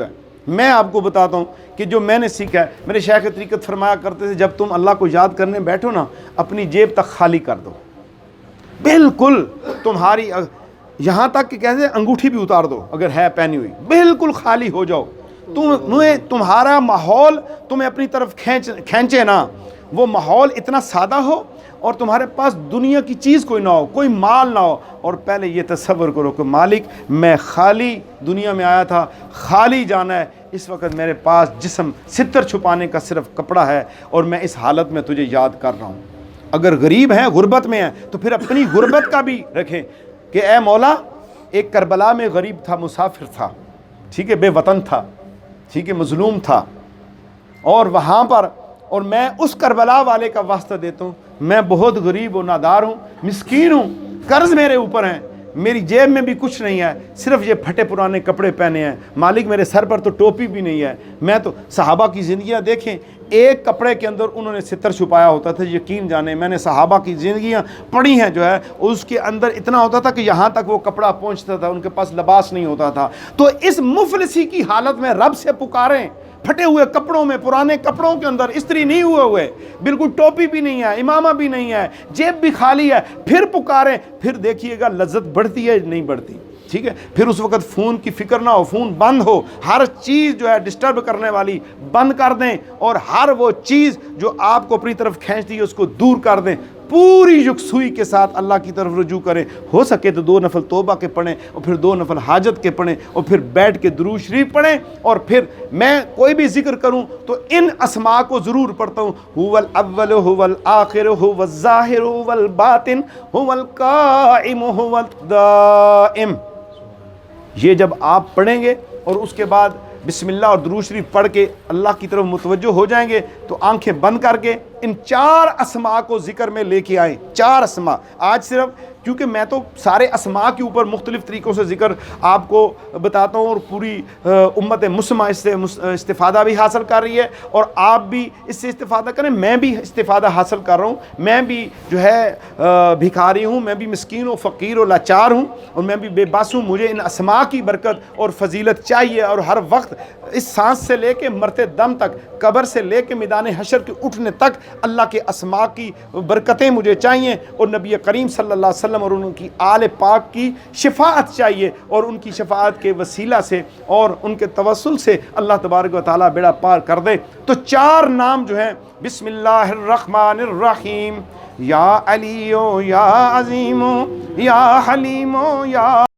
جو ہے میں آپ کو بتاتا ہوں کہ جو میں نے سیکھا ہے، میرے شیخ طریقت فرمایا کرتے تھے جب تم اللہ کو یاد کرنے بیٹھو نا اپنی جیب تک خالی کر دو، بالکل تمہاری یہاں تک کہ کہتے ہیں انگوٹھی بھی اتار دو اگر ہے پہنی ہوئی، بالکل خالی ہو جاؤ، تمہارا ماحول تمہیں اپنی طرف کھینچے نا، وہ ماحول اتنا سادہ ہو اور تمہارے پاس دنیا کی چیز کوئی نہ ہو، کوئی مال نہ ہو، اور پہلے یہ تصور کرو کہ مالک میں خالی دنیا میں آیا تھا، خالی جانا ہے، اس وقت میرے پاس جسم ستر چھپانے کا صرف کپڑا ہے اور میں اس حالت میں تجھے یاد کر رہا ہوں۔ اگر غریب ہیں، غربت میں ہیں، تو پھر اپنی غربت کا بھی رکھیں کہ اے مولا ایک کربلا میں غریب تھا، مسافر تھا، ٹھیک ہے، بے وطن تھا، ٹھیک ہے، مظلوم تھا، اور وہاں پر اور میں اس کربلا والے کا واسطہ دیتا ہوں، میں بہت غریب و نادار ہوں، مسکین ہوں، قرض میرے اوپر ہیں، میری جیب میں بھی کچھ نہیں ہے، صرف یہ پھٹے پرانے کپڑے پہنے ہیں، مالک میرے سر پر تو ٹوپی بھی نہیں ہے۔ میں تو صحابہ کی زندگیاں دیکھیں، ایک کپڑے کے اندر انہوں نے ستر چھپایا ہوتا تھا، یقین جانے میں نے صحابہ کی زندگیاں پڑھی ہیں جو ہے، اس کے اندر اتنا ہوتا تھا کہ یہاں تک وہ کپڑا پہنچتا تھا، ان کے پاس لباس نہیں ہوتا تھا۔ تو اس مفلسی کی حالت میں رب سے پکاریں، پھٹے ہوئے کپڑوں میں، پرانے کپڑوں کے اندر، استری نہیں ہوئے، بالکل ٹوپی بھی نہیں ہے، امامہ بھی نہیں ہے، جیب بھی خالی ہے، پھر پکاریں، پھر دیکھیے گا لذت بڑھتی ہے نہیں بڑھتی، ٹھیک ہے۔ پھر اس وقت فون کی فکر نہ ہو، فون بند ہو، ہر چیز جو ہے ڈسٹرب کرنے والی بند کر دیں، اور ہر وہ چیز جو آپ کو اپنی طرف کھینچتی ہے اس کو دور کر دیں، پوری یکسوئی کے ساتھ اللہ کی طرف رجوع کریں، ہو سکے تو 2 نفل توبہ کے پڑھیں، اور پھر 2 نفل حاجت کے پڑھیں، اور پھر بیٹھ کے درود شریف پڑھیں، اور پھر میں کوئی بھی ذکر کروں تو ان اسماء کو ضرور پڑھتا ہوں، هو الاول هو الآخر هو الظاہر هو الباطن هو القائم هو الدائم۔ یہ جب آپ پڑھیں گے اور اس کے بعد بسم اللہ اور درود شریف پڑھ کے اللہ کی طرف متوجہ ہو جائیں گے تو آنکھیں بند کر کے ان 4 اسماء کو ذکر میں لے کے آئیں، 4 اسماء۔ آج صرف کیونکہ میں تو سارے اسماء کے اوپر مختلف طریقوں سے ذکر آپ کو بتاتا ہوں، اور پوری امت مسلمہ اس سے استفادہ بھی حاصل کر رہی ہے، اور آپ بھی اس سے استفادہ کریں، میں بھی استفادہ حاصل کر رہا ہوں، میں بھی جو ہے بھکاری ہوں، میں بھی مسکین و فقیر و لاچار ہوں، اور میں بھی بے بس ہوں، مجھے ان اسماء کی برکت اور فضیلت چاہیے، اور ہر وقت اس سانس سے لے کے مرتے دم تک، قبر سے لے کے میدان حشر کے اٹھنے تک اللہ کے اسماء کی برکتیں مجھے چاہیے، اور نبی کریم صلی اللہ علیہ وسلم اور ان کی آل پاک کی شفاعت چاہیے، اور ان کی شفاعت کے وسیلہ سے اور ان کے توسل سے اللہ تبارک و تعالیٰ بیڑا پار کر دے۔ تو 4 نام جو ہیں، بسم اللہ الرحمن الرحیم، یا علیو یا عظیمو یا حلیمو یا